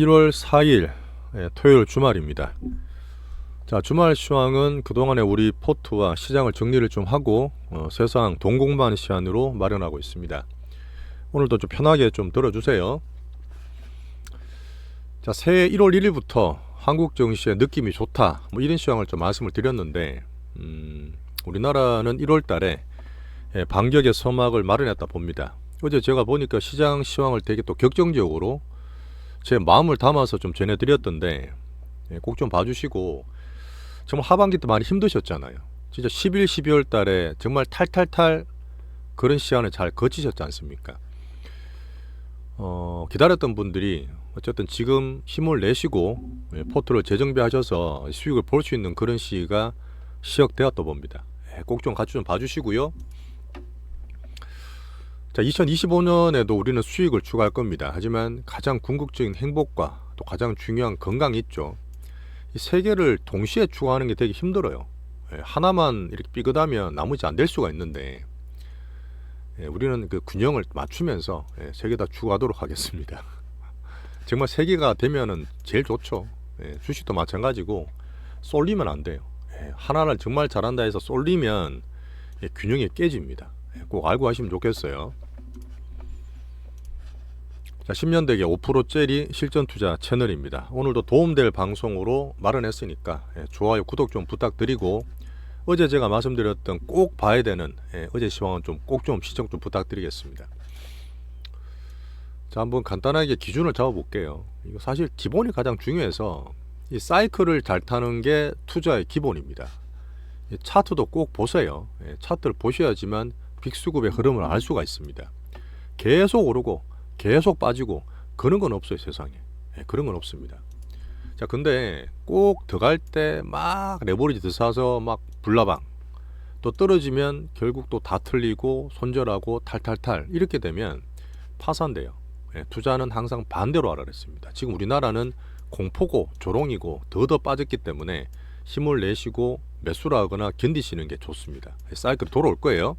1월 4일 토요일 주말입니다. 자, 주말 시황은 그동안에 우리 포트와 시장을 정리를 좀 하고 세상 동공반 시간으로 마련하고 있습니다. 오늘도 좀 편하게 좀 들어주세요. 자, 새해 1월 1일부터 한국 증시의 느낌이 좋다, 뭐 이런 시황을 좀 말씀을 드렸는데 우리나라는 1월 달에 반격의 서막을 마련했다 봅니다. 어제 제가 보니까 시장 시황을 되게 또 격정적으로 제 마음을 담아서 좀 전해드렸던데 꼭 좀 봐주시고, 정말 하반기 때 많이 힘드셨잖아요. 진짜 11, 12월 달에 정말 탈탈탈 그런 시간을 잘 거치셨지 않습니까? 기다렸던 분들이 어쨌든 지금 힘을 내시고 포트를 재정비하셔서 수익을 볼 수 있는 그런 시기가 시작되었다 봅니다. 꼭 좀 같이 좀 봐주시고요. 자, 2025년에도 우리는 수익을 추구할 겁니다. 하지만 가장 궁극적인 행복과 또 가장 중요한 건강이 있죠. 이 세 개를 동시에 추구하는 게 되게 힘들어요. 하나만 이렇게 삐끗하면 나머지 안 될 수가 있는데 우리는 그 균형을 맞추면서 세 개 다 추구하도록 하겠습니다. 정말 세 개가 되면은 제일 좋죠. 주식도 마찬가지고 쏠리면 안 돼요. 하나를 정말 잘한다 해서 쏠리면 균형이 깨집니다. 꼭 알고 하시면 좋겠어요. 자, 10년대계 5%짜리 실전투자 채널입니다. 오늘도 도움될 방송으로 마련했으니까 좋아요, 구독 좀 부탁드리고, 어제 제가 말씀드렸던 꼭 봐야 되는 어제 시황은 좀 꼭 좀 시청 좀 부탁드리겠습니다. 자, 한번 간단하게 기준을 잡아볼게요. 이거 사실 기본이 가장 중요해서 이 사이클을 잘 타는 게 투자의 기본입니다. 차트도 꼭 보세요. 차트를 보셔야지만 빅스급의 흐름을 알 수가 있습니다. 계속 오르고 계속 빠지고 그런 건 없어요, 세상에. 그런 건 없습니다. 자, 근데 꼭 들어갈 때 막 레버리지 들사서 막 불나방, 또 떨어지면 결국 또 다 틀리고 손절하고 탈탈탈 이렇게 되면 파산돼요. 투자는 항상 반대로 하라 그랬습니다. 지금 우리나라는 공포고 조롱이고 더 빠졌기 때문에 힘을 내시고 매수를 하거나 견디시는 게 좋습니다. 사이클이 돌아올 거예요.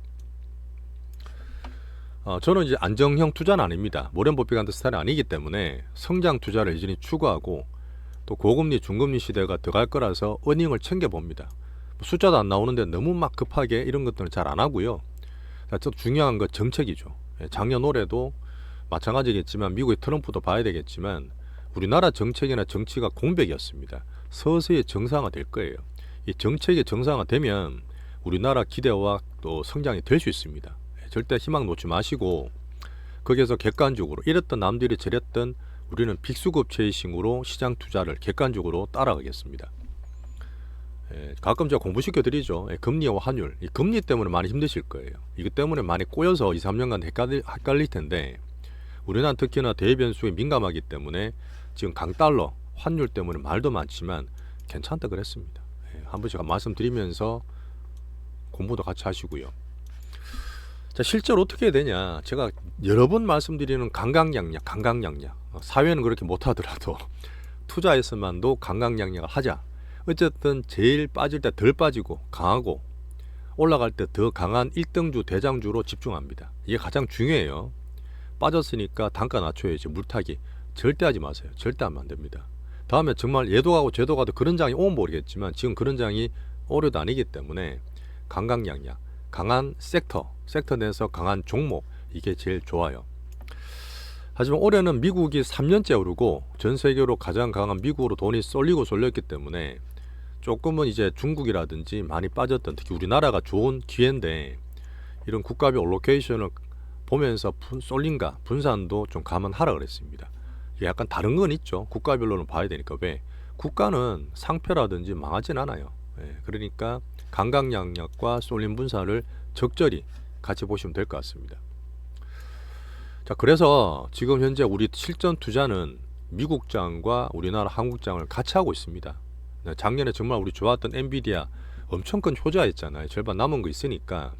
저는 이제 안정형 투자는 아닙니다. 모렌 버핏 같은 스타일이 아니기 때문에 성장 투자를 여전히 추구하고, 또 고금리 중금리 시대가 들어갈 거라서 어닝을 챙겨봅니다. 숫자도 안 나오는데 너무 막 급하게 이런 것들은 잘 안 하고요. 또 중요한 건 정책이죠. 작년 올해도 마찬가지겠지만 미국의 트럼프도 봐야 되겠지만 우리나라 정책이나 정치가 공백이었습니다. 서서히 정상화 될 거예요. 이 정책이 정상화되면 우리나라 기대와 또 성장이 될 수 있습니다. 절대 희망 놓지 마시고, 거기에서 객관적으로 이랬던 남들이 저랬던 우리는 빅수급 체이싱으로 시장 투자를 객관적으로 따라가겠습니다. 가끔 제가 공부시켜 드리죠. 금리와 환율, 이 금리 때문에 많이 힘드실 거예요. 이것 때문에 많이 꼬여서 2, 3년간 헷갈릴 텐데, 우리나라 특히나 대변수에 민감하기 때문에 지금 강달러 환율 때문에 말도 많지만 괜찮다 그랬습니다. 한번 제가 말씀드리면서 공부도 같이 하시고요. 자, 실제로 어떻게 해야 되냐, 제가 여러 번 말씀드리는 강강약약, 사회는 그렇게 못하더라도 투자에서만도 강강약약을 하자. 어쨌든 제일 빠질 때 덜 빠지고 강하고, 올라갈 때 더 강한 1등주 대장주로 집중합니다. 이게 가장 중요해요. 빠졌으니까 단가 낮춰야지. 물타기 절대 하지 마세요. 절대 하면 안 됩니다. 다음에 정말 얘도 가고 쟤도 가도 그런 장이 오면 모르겠지만 지금 그런 장이 올해도 아니기 때문에 강강약약, 강한 섹터 내에서 강한 종목, 이게 제일 좋아요. 하지만 올해는 미국이 3년째 오르고 전 세계로 가장 강한 미국으로 돈이 쏠렸기 때문에 조금은 이제 중국이라든지 많이 빠졌던, 특히 우리나라가 좋은 기회인데 이런 국가별 올로케이션을 보면서 쏠린가 분산도 좀 감안하라 그랬습니다. 이게 약간 다른 건 있죠. 국가별로는 봐야 되니까. 왜? 국가는 상표라든지 망하진 않아요. 그러니까 강강약약과 쏠림 분산을 적절히 같이 보시면 될 것 같습니다. 자, 그래서 지금 현재 우리 실전 투자는 미국장과 우리나라 한국장을 같이 하고 있습니다. 작년에 정말 우리 좋았던 엔비디아 엄청 큰 효자였잖아요. 절반 남은 거 있으니까.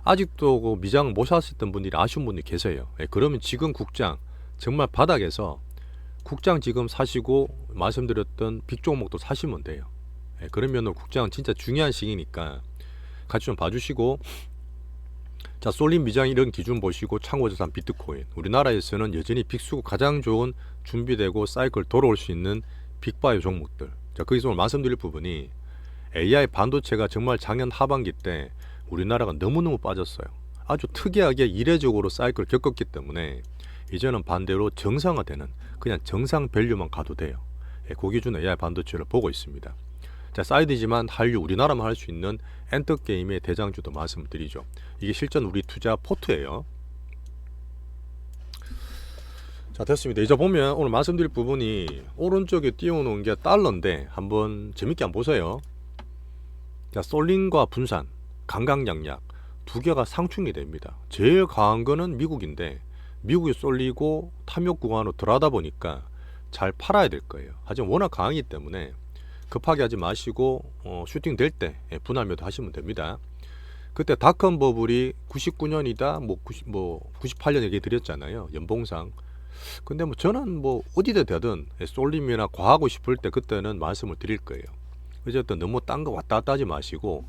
아직도 그 미장 못 샀었던 분들이 아쉬운 분들이 계세요. 그러면 지금 국장 정말 바닥에서 국장 지금 사시고 말씀드렸던 빅 종목도 사시면 돼요. 그러면 국장은 진짜 중요한 시기니까 같이 좀 봐주시고, 자, 쏠림 미장 이런 기준 보시고 참고자산 비트코인, 우리나라에서는 여전히 빅수급 가장 좋은 준비되고 사이클 돌아올 수 있는 빅바이오 종목들. 자, 거기서 오늘 말씀드릴 부분이 AI 반도체가 정말 작년 하반기 때 우리나라가 너무너무 빠졌어요. 아주 특이하게 이례적으로 사이클을 겪었기 때문에 이제는 반대로 정상화되는 그냥 정상 밸류만 가도 돼요. 그 기준 AI 반도체를 보고 있습니다. 자, 사이드지만 한류 우리나라만 할 수 있는 엔터게임의 대장주도 말씀드리죠. 이게 실전 우리 투자 포트예요. 자, 됐습니다. 이제 보면 오늘 말씀드릴 부분이 오른쪽에 띄워놓은 게 달러인데 한번 재밌게 한번 보세요. 자, 쏠림과 분산, 강강약약 두 개가 상충이 됩니다. 제일 강한 거는 미국인데 미국이 쏠리고 탐욕 구간으로 들어가다 보니까 잘 팔아야 될 거예요. 하지만 워낙 강하기 때문에 급하게 하지 마시고 슈팅 될 때 분할 매도 하시면 됩니다. 그때 닷컴 버블이 99년이다 뭐 98년 얘기 드렸잖아요. 연봉상. 근데 뭐 저는 뭐 어디든 되든 쏠림이나 과하고 싶을 때 그때는 말씀을 드릴 거예요. 어쨌든 너무 딴 거 왔다 갔다 하지 마시고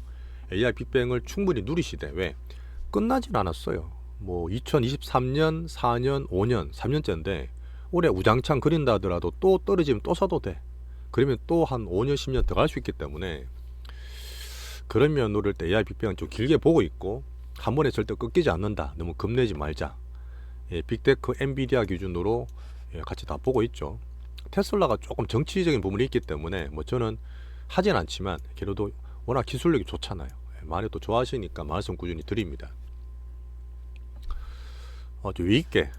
AI 빅뱅을 충분히 누리시되 왜? 끝나진 않았어요. 뭐 2023년, 4년, 5년, 3년째인데 올해 우장창 그린다 하더라도 또 떨어지면 또 사도 돼. 그러면 또 한 5년, 10년 더 갈 수 있기 때문에 그런 면으로 때 AI 빅뱅은 좀 길게 보고 있고 한 번에 절대 꺾이지 않는다. 너무 겁내지 말자. 빅테크 엔비디아 기준으로 같이 다 보고 있죠. 테슬라가 조금 정치적인 부분이 있기 때문에 뭐 저는 하진 않지만 그래도 워낙 기술력이 좋잖아요. 많이 또 좋아하시니까 말씀 꾸준히 드립니다. 좀 유익게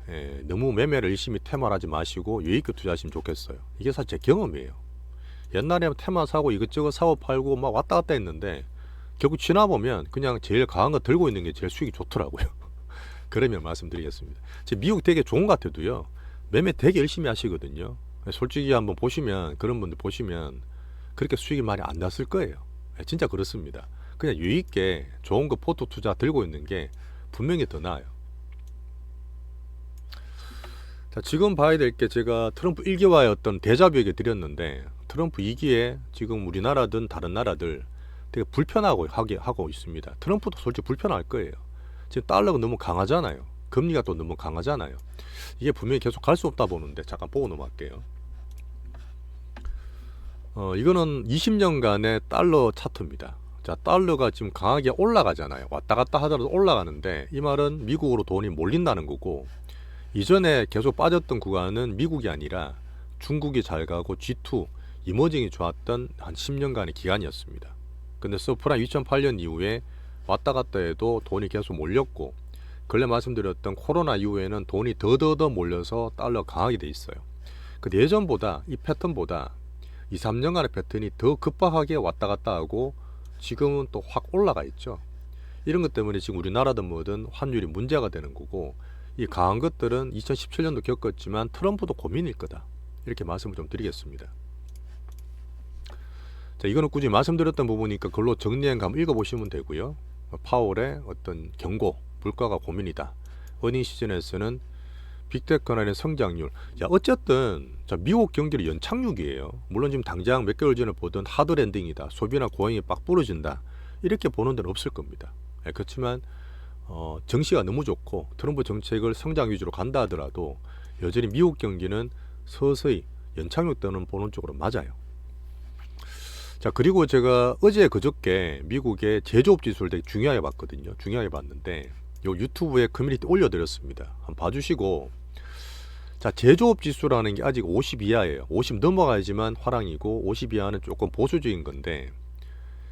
너무 매매를 열심히 테마하지 마시고 유익게 투자하시면 좋겠어요. 이게 사실 제 경험이에요. 옛날에 테마 사고 이것저것 사고 팔고 막 왔다 갔다 했는데 결국 지나보면 그냥 제일 강한 거 들고 있는 게 제일 수익이 좋더라고요. 그러면 말씀드리겠습니다. 미국 되게 좋은 것 같아도요. 매매 되게 열심히 하시거든요. 솔직히 한번 보시면 그런 분들 보시면 그렇게 수익이 많이 안 났을 거예요. 진짜 그렇습니다. 그냥 유익게 좋은 거 포트 투자 들고 있는 게 분명히 더 나아요. 자, 지금 봐야 될 게 제가 트럼프 1기와의 어떤 대자뷰 얘기 드렸는데 트럼프 2기에 지금 우리나라든 다른 나라들 되게 불편하고 하고 있습니다. 트럼프도 솔직히 불편할 거예요. 지금 달러가 너무 강하잖아요. 금리가 또 너무 강하잖아요. 이게 분명히 계속 갈 수 없다 보는데 잠깐 보고 넘어갈게요. 이거는 20년간의 달러 차트입니다. 자, 달러가 지금 강하게 올라가잖아요. 왔다 갔다 하더라도 올라가는데 이 말은 미국으로 돈이 몰린다는 거고 이전에 계속 빠졌던 구간은 미국이 아니라 중국이 잘 가고 G2, 이머징이 좋았던 한 10년간의 기간이었습니다. 근데 서프라임 2008년 이후에 왔다 갔다 해도 돈이 계속 몰렸고 근래 말씀드렸던 코로나 이후에는 돈이 더 몰려서 달러가 강하게 돼 있어요. 근데 예전보다 이 패턴보다 2, 3년간의 패턴이 더 급박하게 왔다 갔다 하고 지금은 또 확 올라가 있죠. 이런 것 때문에 지금 우리나라든 뭐든 환율이 문제가 되는 거고 이 강한 것들은 2017년도 겪었지만 트럼프도 고민일 거다. 이렇게 말씀을 좀 드리겠습니다. 자, 이거는 꾸준히 말씀드렸던 부분이니까 그걸로 정리한 거 한번 읽어보시면 되고요. 파월의 어떤 경고, 물가가 고민이다. 어닝 시즌에서는 빅테크나 성장률. 야, 어쨌든 자, 미국 경기는 연착륙이에요. 물론 지금 당장 몇 개월 전에 보던 하드랜딩이다. 소비나 고용이 빡 부러진다. 이렇게 보는 데는 없을 겁니다. 그렇지만 정시가 너무 좋고 트럼프 정책을 성장 위주로 간다 하더라도 여전히 미국 경기는 서서히 연착륙 때는 보는 쪽으로 맞아요. 자, 그리고 제가 어제 그저께 미국의 제조업 지수를 되게 중요하게 봤거든요. 중요하게 봤는데 요 유튜브에 커뮤니티 올려드렸습니다. 한번 봐주시고 자, 제조업 지수라는 게 아직 50 이하예요. 50 넘어가야지만 화랑이고 50 이하는 조금 보수적인 건데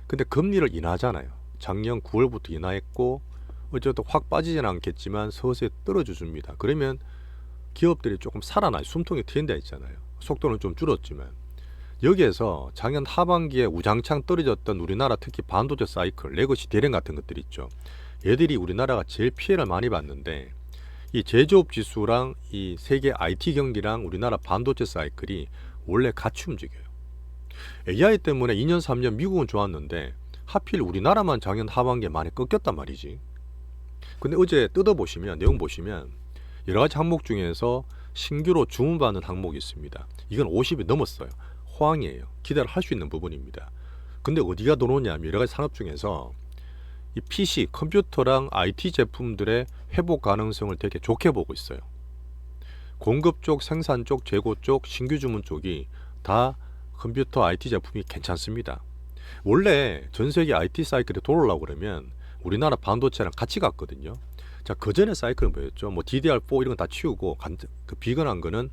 근데 금리를 인하하잖아요. 작년 9월부터 인하했고 어쨌든 확 빠지진 않겠지만 서서히 떨어져줍니다. 그러면 기업들이 조금 살아나요. 숨통이 트인다 있잖아요. 속도는 좀 줄었지만 여기에서 작년 하반기에 우장창 떨어졌던 우리나라 특히 반도체 사이클, 레거시 대량 같은 것들 있죠. 얘들이 우리나라가 제일 피해를 많이 봤는데 이 제조업 지수랑 이 세계 IT 경기랑 우리나라 반도체 사이클이 원래 같이 움직여요. AI 때문에 2년 3년 미국은 좋았는데 하필 우리나라만 작년 하반기에 많이 꺾였단 말이지. 근데 어제 뜯어보시면 내용 보시면 여러가지 항목 중에서 신규로 주문받는 항목이 있습니다. 이건 50이 넘었어요. 호황이에요. 기대를 할 수 있는 부분입니다. 근데 어디가 들어오냐면 여러가지 산업 중에서 이 PC, 컴퓨터랑 IT 제품들의 회복 가능성을 되게 좋게 보고 있어요. 공급 쪽, 생산 쪽, 재고 쪽, 신규 주문 쪽이 다 컴퓨터 IT 제품이 괜찮습니다. 원래 전 세계 IT 사이클이 돌아오려고 그러면 우리나라 반도체랑 같이 갔거든요. 자, 그 전에 사이클은 뭐였죠? 뭐 DDR4 이런 거 다 치우고 그 비근한 거는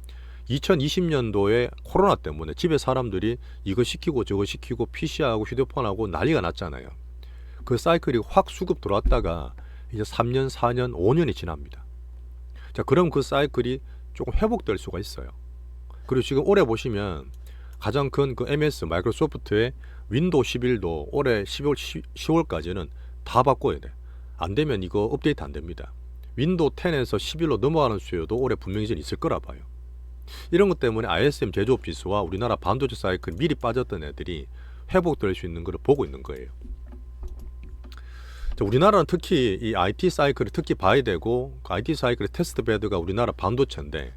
2020년도에 코로나 때문에 집에 사람들이 이거 시키고 저거 시키고 PC하고 휴대폰하고 난리가 났잖아요. 그 사이클이 확 수급 들어왔다가 이제 3년, 4년, 5년이 지납니다. 자, 그럼 그 사이클이 조금 회복될 수가 있어요. 그리고 지금 올해 보시면 가장 큰 그 MS 마이크로소프트의 윈도우 11도 올해 10월까지는 다 바꿔야 돼. 안 되면 이거 업데이트 안 됩니다. 윈도우 10에서 11로 넘어가는 수요도 올해 분명히 있을 거라 봐요. 이런 것 때문에 ISM 제조업 지수와 우리나라 반도체 사이클 미리 빠졌던 애들이 회복될 수 있는 걸 보고 있는 거예요. 자, 우리나라는 특히 이 IT 사이클을 특히 봐야 되고 그 IT 사이클의 테스트 베드가 우리나라 반도체인데,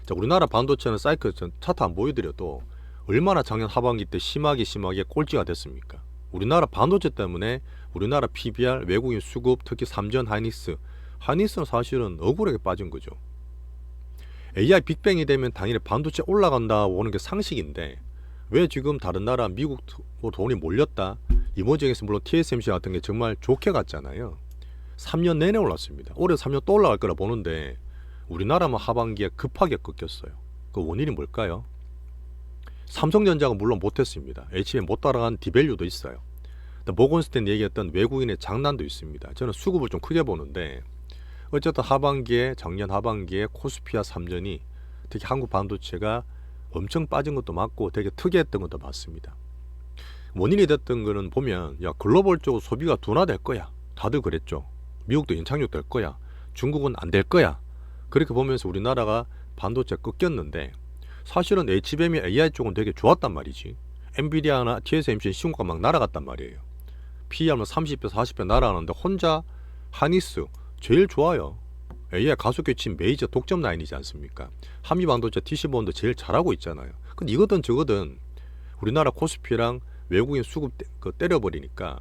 자, 우리나라 반도체는 사이클 차트 안 보여드려도 얼마나 작년 하반기 때 심하게 꼴찌가 됐습니까? 우리나라 반도체 때문에 우리나라 PBR, 외국인 수급, 특히 삼전 하이닉스는 사실은 억울하게 빠진 거죠. AI 빅뱅이 되면 당연히 반도체 올라간다고 하는 게 상식인데 왜 지금 다른 나라 미국 돈이 몰렸다, 이모징에서 물론 TSMC 같은 게 정말 좋게 갔잖아요. 3년 내내 올랐습니다. 올해 3년 또 올라갈 거라 보는데 우리나라만 하반기에 급하게 꺾였어요. 그 원인이 뭘까요? 삼성전자가 물론 못했습니다. HBM 못 따라간 디밸류도 있어요. 모건스탠 얘기했던 외국인의 장난도 있습니다. 저는 수급을 좀 크게 보는데 어쨌든 작년 하반기에 코스피와 삼전이 특히 한국 반도체가 엄청 빠진 것도 맞고 되게 특이했던 것도 맞습니다. 원인이 됐던 거는 보면 글로벌적으로 소비가 둔화될 거야. 다들 그랬죠. 미국도 연착륙될 거야. 중국은 안 될 거야. 그렇게 보면서 우리나라가 반도체 꺾였는데 사실은 HBM이 AI 쪽은 되게 좋았단 말이지. 엔비디아나 TSMC 신고가 막 날아갔단 말이에요. PER은 30배, 40배 날아가는데 혼자 하니스 제일 좋아요. AI 가속교치 메이저 독점 라인이지 않습니까? 한미반도체 TC본도 제일 잘하고 있잖아요. 근데 이거든 저거든 우리나라 코스피랑 외국인 수급 때려버리니까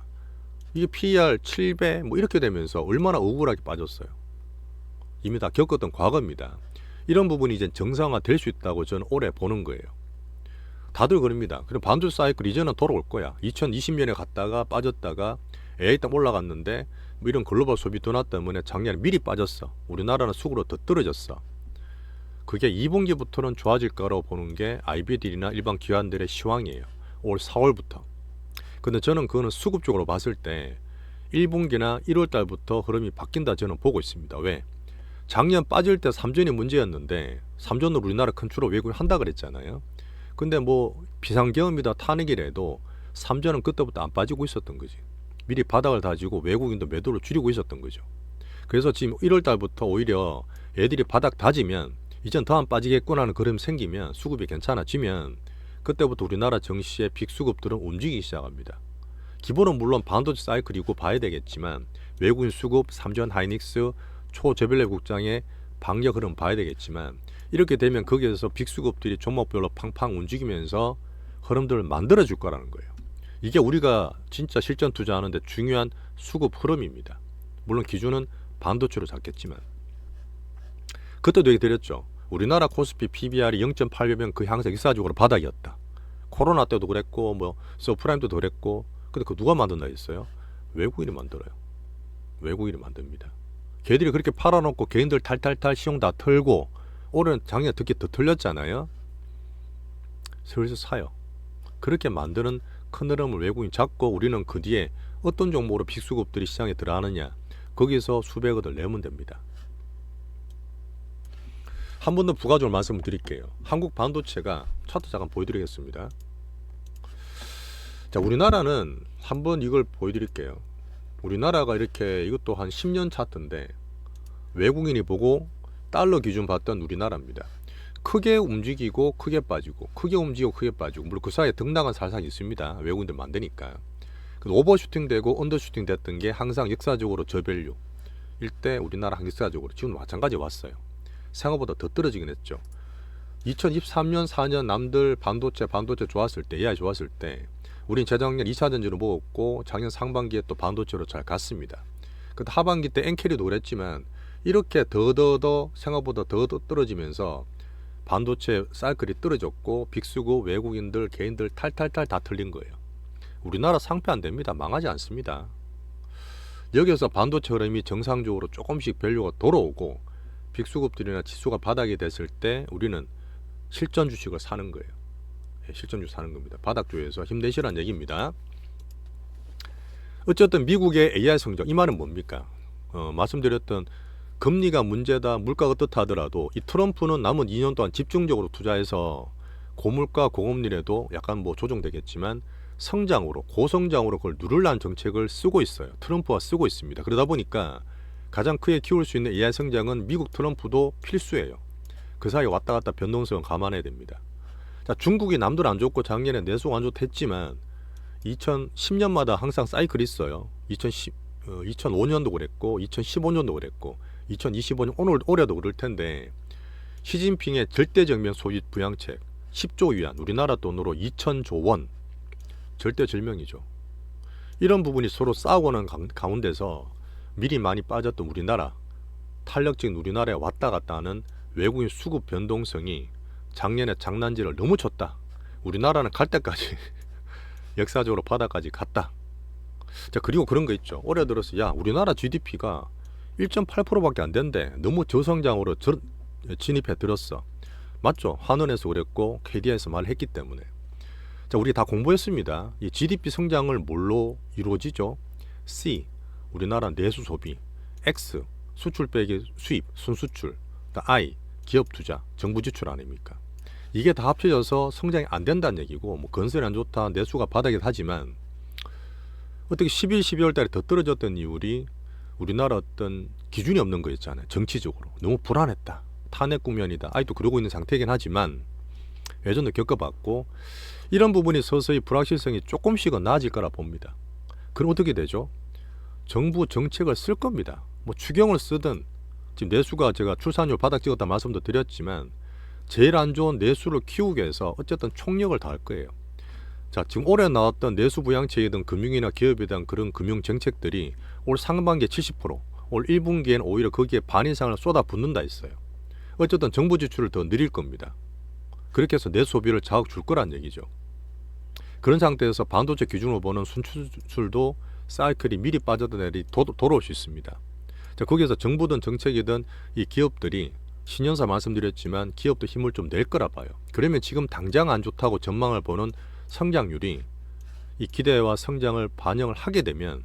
이게 PER 7배 뭐 이렇게 되면서 얼마나 억울하게 빠졌어요. 이미 다 겪었던 과거입니다. 이런 부분이 이제 정상화 될 수 있다고 저는 올해 보는 거예요. 다들 그럽니다. 그럼 반도체 사이클 이제는 돌아올 거야. 2020년에 갔다가 빠졌다가 AI 딱 올라갔는데 뭐 이런 글로벌 소비 둔화 때문에 작년에 미리 빠졌어. 우리나라는 수급으로 더 떨어졌어. 그게 2분기부터는 좋아질 거라고 보는 게 IB들이나 일반 기관들의 시황이에요. 올 4월부터. 근데 저는 그거는 수급적으로 봤을 때 1분기나 1월 달부터 흐름이 바뀐다 저는 보고 있습니다. 왜? 작년 빠질 때 삼전이 문제였는데 삼전으로 우리나라 컨트롤 외국인 한다 그랬잖아요. 근데 뭐 비상경험이다 탄핵이라도 삼전은 그때부터 안 빠지고 있었던 거지. 미리 바닥을 다지고 외국인도 매도를 줄이고 있었던 거죠. 그래서 지금 1월 달부터 오히려 애들이 바닥 다지면 이젠 더 안 빠지겠구나 하는 그림 생기면 수급이 괜찮아지면 그때부터 우리나라 정시의 빅수급들은 움직이기 시작합니다. 기본은 물론 반도체 사이클이고 봐야 되겠지만 외국인 수급, 삼전 하이닉스, 초저변력 국장의 방역 흐름 봐야 되겠지만 이렇게 되면 거기에서 빅수급들이 종목별로 팡팡 움직이면서 흐름들을 만들어줄 거라는 거예요. 이게 우리가 진짜 실전 투자하는데 중요한 수급 흐름입니다. 물론 기준은 반도체로 잡겠지만 그때도 얘기 드렸죠. 우리나라 코스피 PBR이 0.8배면 그 향세 역사적으로 바닥이었다. 코로나 때도 그랬고 뭐 서프라임 때도 그랬고. 근데 그 누가 만든다 했어요? 외국인이 만들어요. 외국인이 만듭니다. 걔들이 그렇게 팔아놓고 개인들 탈탈탈 시용 다 털고 올해는 작년에 특히 더 털렸잖아요. 슬슬 사요. 그렇게 만드는 큰 흐름을 외국인이 잡고 우리는 그 뒤에 어떤 종목으로 빅수급들이 시장에 들어가느냐 거기서 수백억을 내면 됩니다. 한 번 더 부가적으로 말씀을 드릴게요. 한국 반도체가 차트 잠깐 보여드리겠습니다. 자, 우리나라는 한번 이걸 보여드릴게요. 우리나라가 이렇게 이것도 한 10년 차트인데 외국인이 보고 달러 기준 봤던 우리나라입니다. 크게 움직이고 크게 빠지고 크게 움직이고 크게 빠지고 물론 그 사이에 등락은 살살 있습니다. 외국인들 만드니까. 오버슈팅 되고 언더슈팅 됐던 게 항상 역사적으로 저밸류 일때 우리나라 역사적으로 지금 마찬가지 왔어요. 생각보다 더 떨어지긴 했죠. 2023년 4년 남들 반도체 좋았을 때 AI 좋았을 때 우린 재작년 2차전지로 먹었고 작년 상반기에 또 반도체로 잘 갔습니다. 하반기 때 엔캐리도 그랬지만 이렇게 더 생각보다 더 떨어지면서 반도체 사이클이 떨어졌고 빅수고 외국인들 개인들 탈탈탈 다 틀린 거예요. 우리나라 상패 안 됩니다. 망하지 않습니다. 여기서 반도체 흐름이 정상적으로 조금씩 밸류가 돌아오고 빅수급들이나 지수가 바닥이 됐을 때 우리는 실전 주식을 사는 거예요. 실전 주식 사는 겁니다. 바닥주에서 힘내시라는 얘기입니다. 어쨌든 미국의 AI 성장, 이 말은 뭡니까? 말씀드렸던 금리가 문제다, 물가가 어떻다 하더라도 이 트럼프는 남은 2년 동안 집중적으로 투자해서 고물가 고금리라도 약간 뭐 조정되겠지만 성장으로, 고성장으로 그걸 누르려는 정책을 쓰고 있어요. 트럼프가 쓰고 있습니다. 그러다 보니까 가장 크게 키울 수 있는 AI 성장은 미국 트럼프도 필수예요. 그 사이에 왔다 갔다 변동성은 감안해야 됩니다. 자, 중국이 남들 안 좋고 작년에 내수가 안 좋다 했지만 2010년마다 항상 사이클이 있어요. 2005년도 그랬고 2015년도 그랬고 2025년 올해도 그럴 텐데 시진핑의 절대정면 소집 부양책 10조 위안, 우리나라 돈으로 2,000조 원, 절대절명이죠. 이런 부분이 서로 싸우고는 가운데서 미리 많이 빠졌던 우리나라, 탄력적인 우리나라에 왔다 갔다 하는 외국인 수급 변동성이 작년에 장난질을 너무 쳤다. 우리나라는 갈 때까지 역사적으로 바닥까지 갔다. 자, 그리고 그런 거 있죠. 올해 들어서 야, 우리나라 GDP가 1.8%밖에 안 된대. 너무 저성장으로 진입해 들었어. 맞죠? 한은에서 그랬고 KDI에서 말했기 때문에. 자, 우리 다 공부했습니다. 이 GDP 성장을 뭘로 이루어지죠? C, 우리나라 내수 소비. X, 수출 빼기 수입, 순수출. I, 기업 투자, 정부 지출 아닙니까? 이게 다 합쳐져서 성장이 안 된다는 얘기고, 뭐 건설이 안 좋다, 내수가 바닥이다 하지만 어떻게 11, 12월 달에 더 떨어졌던 이유리 우리나라 어떤 기준이 없는 거 있잖아요. 정치적으로 너무 불안했다, 탄핵 국면이다. 아직도 그러고 있는 상태이긴 하지만 예전도 겪어봤고, 이런 부분이 서서히 불확실성이 조금씩은 나아질 거라 봅니다. 그럼 어떻게 되죠? 정부 정책을 쓸 겁니다. 뭐 추경을 쓰든, 지금 내수가 제가 출산율 바닥 찍었다 말씀도 드렸지만 제일 안 좋은 내수를 키우기 위해서 어쨌든 총력을 다할 거예요. 자, 지금 올해 나왔던 내수 부양책이든 금융이나 기업에 대한 그런 금융 정책들이 올 상반기에 70%, 올 1분기에는 오히려 거기에 반 이상을 쏟아붓는다 했어요. 어쨌든 정부 지출을 더 늘릴 겁니다. 그렇게 해서 내 소비를 자극 줄 거란 얘기죠. 그런 상태에서 반도체 기준으로 보는 순수출도 사이클이 미리 빠졌던 애들이 돌아올 수 있습니다. 자, 거기에서 정부든 정책이든 이 기업들이 신년사 말씀드렸지만 기업도 힘을 좀 낼 거라 봐요. 그러면 지금 당장 안 좋다고 전망을 보는 성장률이 이 기대와 성장을 반영을 하게 되면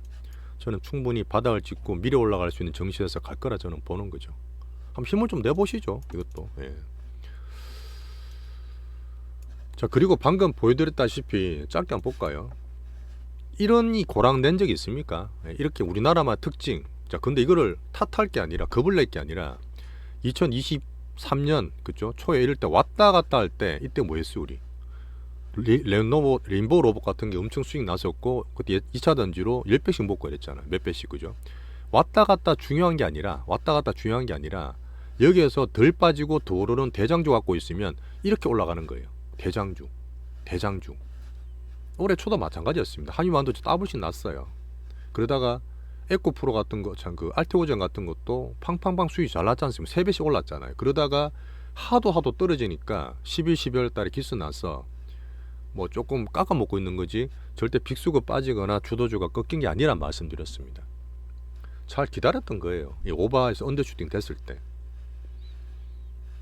저는 충분히 바닥을 짚고 미래 올라갈 수 있는 정시에서 갈 거라 저는 보는 거죠. 한번 힘을 좀 내보시죠. 이것도. 예. 자, 그리고 방금 보여드렸다시피 짧게 한번 볼까요? 이런 이 고랑 낸 적이 있습니까? 예, 이렇게 우리나라만 특징. 자, 근데 이거를 탓할 게 아니라 겁을 낼 게 아니라 2023년 그죠? 초에 이럴 때 왔다 갔다 할 때 이때 뭐 했어요 우리? 레인보우 로봇 같은 게 엄청 수익 났었고 그때 2차 던지로 10배씩 먹고 이랬잖아요. 몇 배씩 그죠? 왔다 갔다 중요한 게 아니라 여기에서 덜 빠지고 더 오르는 대장주 갖고 있으면 이렇게 올라가는 거예요. 대장주. 올해 초도 마찬가지였습니다. 한유반도체 더블씩 났어요. 그러다가 에코프로 같은 거, 참 그 알테오젠 같은 것도 팡팡팡 수익이 잘 났지 않습니까? 3배씩 올랐잖아요. 그러다가 하도 떨어지니까 11, 12월 달에 기스 나서 뭐 조금 깎아먹고 있는 거지 절대 빅수가 빠지거나 주도주가 꺾인 게 아니란 말씀드렸습니다. 잘 기다렸던 거예요. 이 오버에서 언더슈팅 됐을 때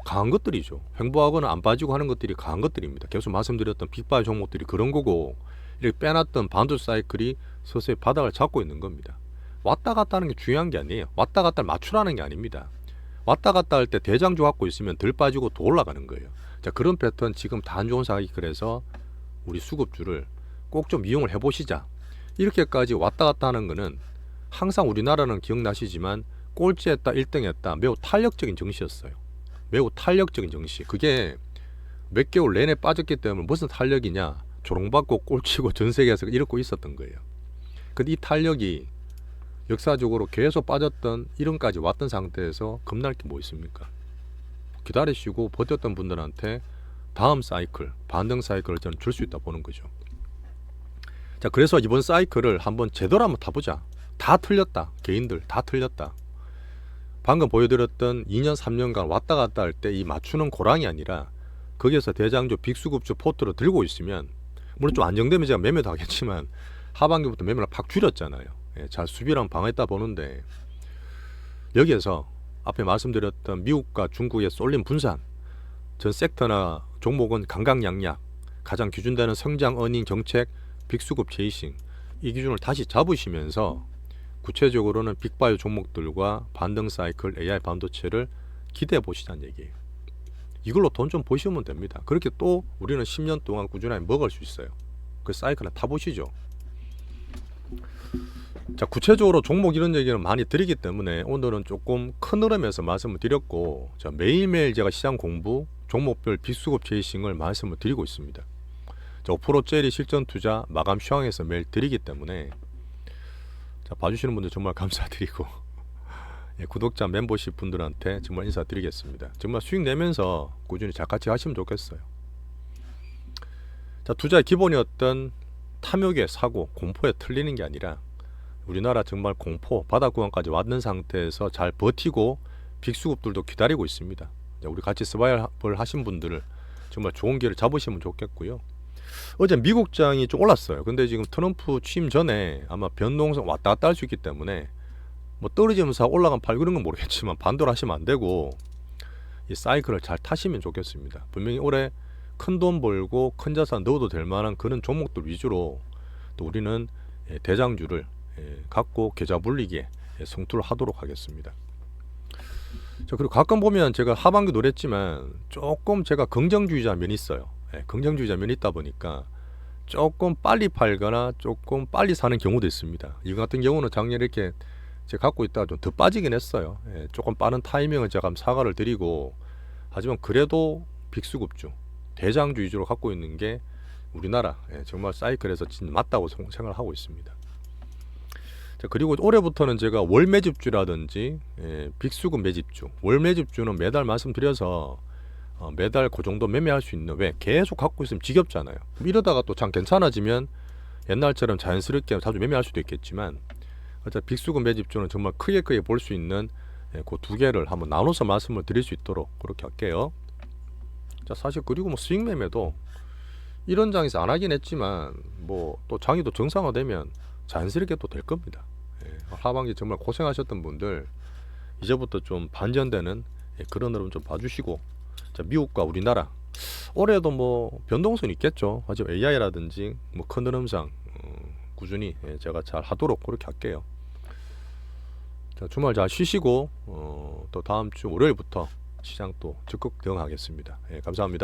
강한 것들이죠. 횡보하거나 안 빠지고 하는 것들이 강한 것들입니다. 계속 말씀드렸던 빅바이 종목들이 그런 거고, 이렇게 빼놨던 반도체 사이클이 서서히 바닥을 잡고 있는 겁니다. 왔다 갔다 하는 게 중요한 게 아니에요. 왔다 갔다 맞추라는 게 아닙니다. 왔다 갔다 할 때 대장주 갖고 있으면 덜 빠지고 더 올라가는 거예요. 자, 그런 패턴 지금 다 안 좋은 상황이, 그래서 우리 수급주를 꼭 좀 이용을 해보시자. 이렇게까지 왔다 갔다 하는 거는 항상 우리나라는 기억나시지만 꼴찌했다 1등했다 매우 탄력적인 정시였어요. 매우 탄력적인 정시. 그게 몇 개월 내내 빠졌기 때문에 무슨 탄력이냐, 조롱받고 꼴찌고 전 세계에서 이러고 있었던 거예요. 근데 이 탄력이 역사적으로 계속 빠졌던 1원까지 왔던 상태에서 겁날 게 뭐 있습니까? 기다리시고 버텼던 분들한테 다음 사이클, 반등 사이클을 저는 줄 수 있다 보는 거죠. 자, 그래서 이번 사이클을 한번 제대로 한번 타보자. 다 틀렸다. 개인들 다 틀렸다. 방금 보여드렸던 2년 3년간 왔다 갔다 할 때 이 맞추는 고랑이 아니라 거기에서 대장주 빅수급주 포트로 들고 있으면 물론 좀 안정되면 제가 매매도 하겠지만 하반기부터 매매를 팍 줄였잖아요. 예, 잘 수비를 한번 방어했다 보는데 여기에서 앞에 말씀드렸던 미국과 중국의 쏠림 분산 전 섹터나 종목은 강강약약 가장 기준되는 성장 어닝 정책 빅수급 제이싱 이 기준을 다시 잡으시면서 구체적으로는 빅바이오 종목들과 반등 사이클 AI 반도체를 기대해 보시자는 얘기예요. 이걸로 돈 좀 버시면 됩니다. 그렇게 또 우리는 10년 동안 꾸준하게 먹을 수 있어요. 그 사이클은 타보시죠. 자, 구체적으로 종목 이런 얘기는 많이 드리기 때문에 오늘은 조금 큰 흐름에서 말씀을 드렸고, 자, 매일매일 제가 시장 공부 종목별 빅수급 제이싱을 말씀을 드리고 있습니다. 자, 5%짜리 실전 투자 마감 시황에서 매일 드리기 때문에 자, 봐주시는 분들 정말 감사드리고 예, 구독자 멤버십 분들한테 정말 인사드리겠습니다. 정말 수익 내면서 꾸준히 잘 같이 하시면 좋겠어요. 자, 투자의 기본이었던 탐욕의 사고, 공포에 틀리는 게 아니라 우리나라 정말 공포, 바닥 구간까지 왔는 상태에서 잘 버티고 빅수급들도 기다리고 있습니다. 자, 우리 같이 스바이벌 하신 분들을 정말 좋은 기회를 잡으시면 좋겠고요. 어제 미국장이 좀 올랐어요. 근데 지금 트럼프 취임 전에 아마 변동성 왔다 갔다 할 수 있기 때문에 뭐 떨어지면서 올라간 팔 그런 건 모르겠지만 반도를 하시면 안 되고 이 사이클을 잘 타시면 좋겠습니다. 분명히 올해 큰 돈 벌고 큰 자산 넣어도 될 만한 그런 종목들 위주로 또 우리는 대장주를 갖고 계좌 불리기에 성투를 하도록 하겠습니다. 자, 그리고 가끔 보면 제가 하반기 노랬지만 조금 제가 긍정주의자 면이 있어요. 긍정주의자 면이 있다 보니까 조금 빨리 팔거나 조금 빨리 사는 경우도 있습니다. 이거 같은 경우는 작년에 이렇게 제가 갖고 있다가 좀 더 빠지긴 했어요. 조금 빠른 타이밍을 제가 사과를 드리고 하지만 그래도 빅수급주 대장주 위주로 갖고 있는 게 우리나라 정말 사이클에서 진짜 맞다고 생각을 하고 있습니다. 자, 그리고 올해부터는 제가 월 매집주라든지 빅수급 매집주 월 매집주는 매달 말씀드려서 매달 그 정도 매매할 수 있는 왜 계속 갖고 있으면 지겹잖아요. 이러다가 또 참 괜찮아지면 옛날처럼 자연스럽게 자주 매매할 수도 있겠지만 빅수급 매집주는 정말 크게 볼 수 있는 그 두 개를 한번 나눠서 말씀을 드릴 수 있도록 그렇게 할게요. 자, 사실 그리고 뭐 수익 매매도 이런 장에서 안 하긴 했지만 뭐 또 장이 또 정상화되면 자연스럽게 또 될 겁니다. 하반기 정말 고생하셨던 분들 이제부터 좀 반전되는 그런 흐름 좀 봐주시고 자, 미국과 우리나라 올해도 뭐 변동성이 있겠죠. 하지만 AI라든지 뭐 큰 흐름상 꾸준히 제가 잘 하도록 그렇게 할게요. 자, 주말 잘 쉬시고 또 다음 주 월요일부터 시장 또 적극 대응하겠습니다. 감사합니다.